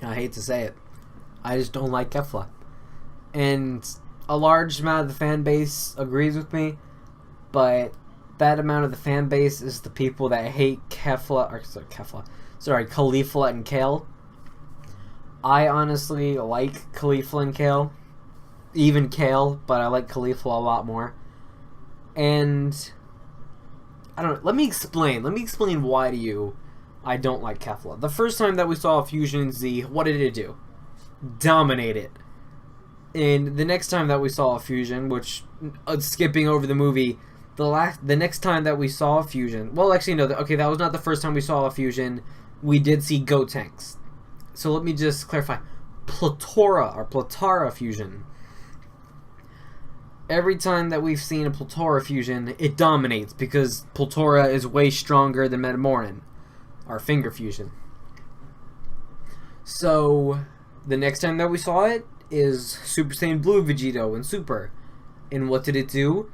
I hate to say it. I just don't like Kefla. And a large amount of the fan base agrees with me, but that amount of the fan base is the people that hate Kefla and Kale. I honestly like Kefla and Kale, even Kale, but I like Kefla a lot more. And I don't know. Let me explain. Let me explain why to you I don't like Kefla. The first time that we saw a Fusion Z, what did it do? Dominate it. And the next time that we saw a Fusion, which skipping over the movie, the next time that we saw a Fusion, well, actually no, okay, that was not the first time we saw a Fusion. We did see Gotenks. So let me just clarify. Platara Fusion. Every time that we've seen a Platara Fusion, it dominates because Platara is way stronger than Metamoran, our Finger Fusion. So the next time that we saw it is Super Saiyan Blue Vegito and Super. And what did it do?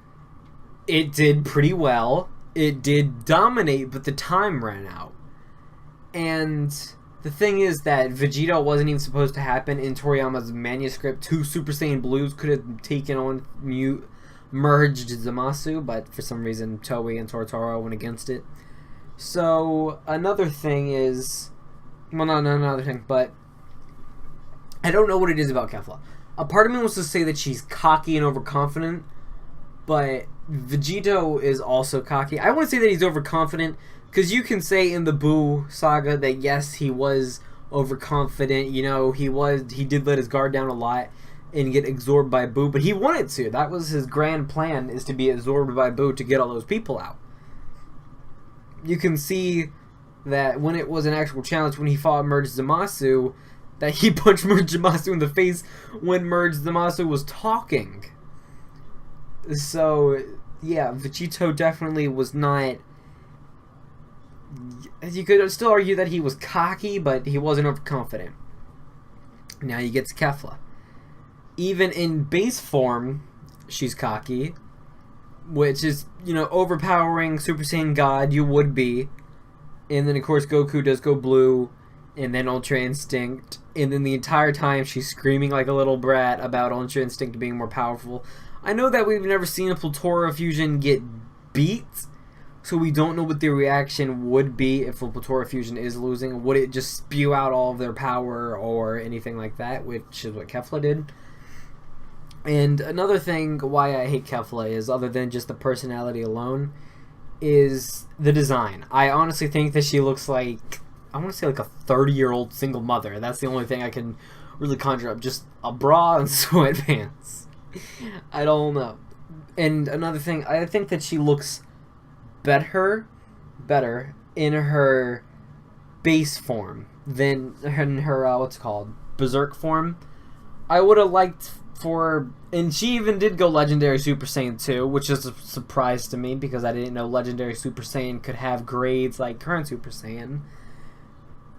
It did pretty well. It did dominate, but the time ran out. And the thing is that Vegito wasn't even supposed to happen in Toriyama's manuscript. 2 Super Saiyan Blues could have taken on merged Zamasu, but for some reason Toei and Tortoro went against it. So another thing is, well, not another thing, but I don't know what it is about Kefla. A part of me wants to say that she's cocky and overconfident, but Vegito is also cocky. I wouldn't say that he's overconfident, because you can say in the Boo saga that yes, he was overconfident. You know, he did let his guard down a lot and get absorbed by Boo, but he wanted to. That was his grand plan, is to be absorbed by Boo to get all those people out. You can see that when it was an actual challenge, when he fought Merged Zamasu, that he punched Merged Zamasu in the face when Merged Zamasu was talking. So, yeah, Vegito definitely was not... You could still argue that he was cocky, but he wasn't overconfident. Now you get to Kefla. Even in base form, she's cocky, which is, you know, overpowering Super Saiyan God, you would be. And then, of course, Goku does go blue, and then Ultra Instinct. And then the entire time she's screaming like a little brat about Ultra Instinct being more powerful. I know that we've never seen a Platara Fusion get beat, so we don't know what the reaction would be if a Platara Fusion is losing. Would it just spew out all of their power or anything like that, which is what Kefla did? And another thing why I hate Kefla is, other than just the personality alone, is the design. I honestly think that she looks like, I want to say like a 30-year-old single mother. That's the only thing I can really conjure up. Just a bra and sweatpants. I don't know. And another thing, I think that she looks better in her base form than in her, what's it called, Berserk form. I would have liked for, and she even did go Legendary Super Saiyan 2, which is a surprise to me because I didn't know Legendary Super Saiyan could have grades like current Super Saiyan,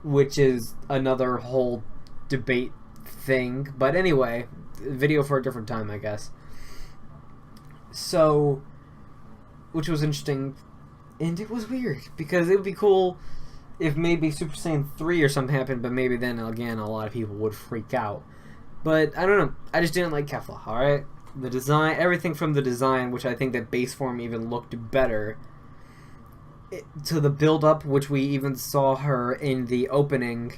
which is another whole debate thing. But anyway, video for a different time, I guess. So, which was interesting, and it was weird because it would be cool if maybe Super Saiyan 3 or something happened, but maybe then again a lot of people would freak out. But I don't know, I just didn't like Kefla. Alright, the design, everything from the design, which I think that base form even looked better, to the build up, which we even saw her in the opening.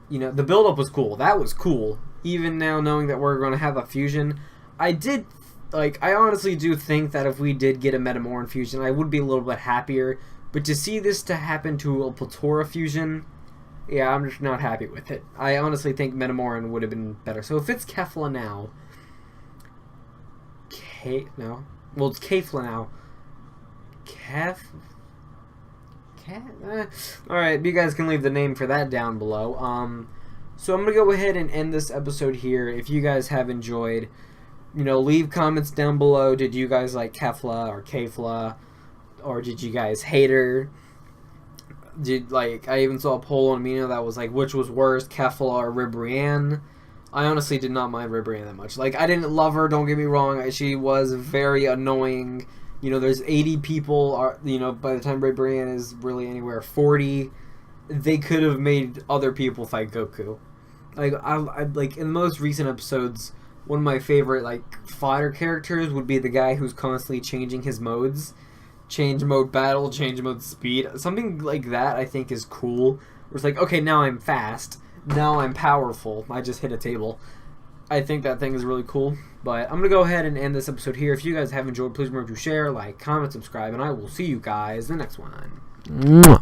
You know, the build up was cool. That was cool. Even now, knowing that we're going to have a fusion, I honestly do think that if we did get a Metamoran fusion, I would be a little bit happier. But to see this to happen to a Platara fusion, yeah, I'm just not happy with it. I honestly think Metamoran would have been better. So if it's Kefla now, well, it's Kefla now. Alright, you guys can leave the name for that down below. So I'm going to go ahead and end this episode here. If you guys have enjoyed, you know, leave comments down below. Did you guys like Kefla or Kefla? Or did you guys hate her? I even saw a poll on Amino that was like, which was worse, Kefla or Ribrianne? I honestly did not mind Ribrianne that much. Like, I didn't love her, don't get me wrong. She was very annoying. You know, there's 80 people, you know, by the time Ribrianne is really anywhere, 40. they could have made other people fight Goku. Like I like in the most recent episodes, one of my favorite like fodder characters would be the guy who's constantly changing his modes, change mode battle, change mode speed, something like that. I think is cool. Where it's like, okay, now I'm fast, now I'm powerful. I just hit a table. I think that thing is really cool. But I'm gonna go ahead and end this episode here. If you guys have enjoyed, please remember to share, like, comment, subscribe, and I will see you guys in the next one.